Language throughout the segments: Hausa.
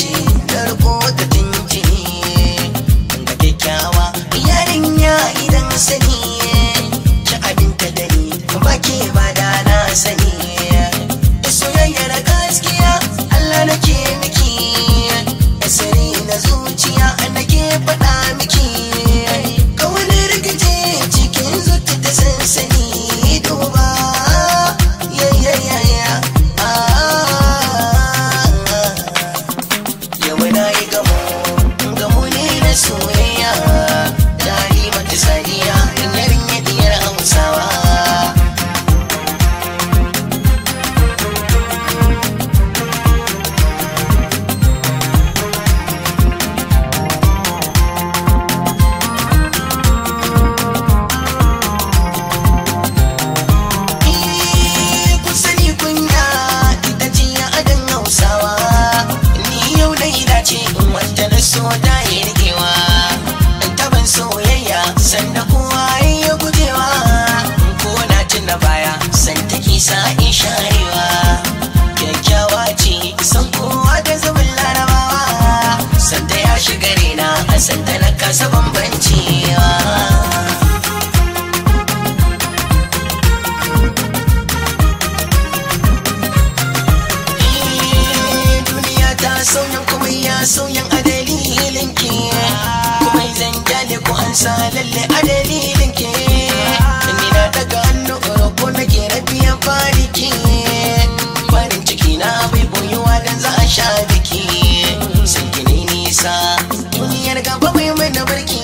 ce na riko da tuntuni ga kyakkyawa yarinya idan sani ki abinta da ni ba ke ba da na sani soyayyar gaskiya Allah nake miki asiri na zuciya nake faɗa miki kawai rikice cikin zuci ta sansani duba yau na yi gamo ne na soyayya da halimatu sadiya yarin yadiyar hausawa so da yarkewa taban soyayya sanda kowa ya gujewa ko na tuna baya san take sa in sharewa kyakkyawa ce san kowa da zaman larabawa sanda ya shiga rena a sanda na kasa bambancewa duniya ta sauyan kuma ya sauyan sa lalle a dalilin ke ni na daga hannu ko nake rabiya fariki farin ciki na bai boyuwa dan za a sha biki sai ki ne nisa duniyar gaba bai mana barki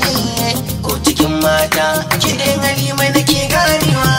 ko cikin mata kidan halima nake ganewa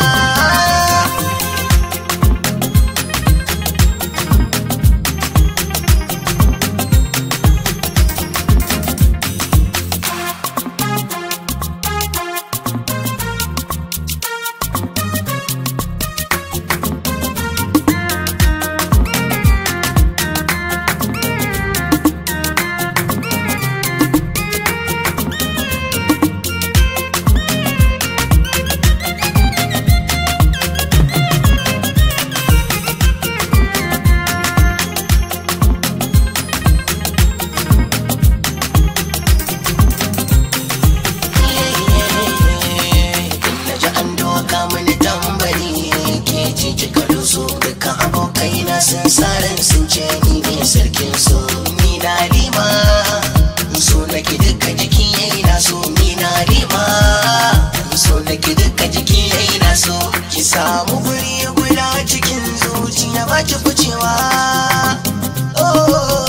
sun saran sun ce ni ne sarkin so ni na rima so nake duka jiki yayi na so ni na rima so nake duka jiki yayi na so ki samu guri guda cikin zuciya ba ki ficewa oh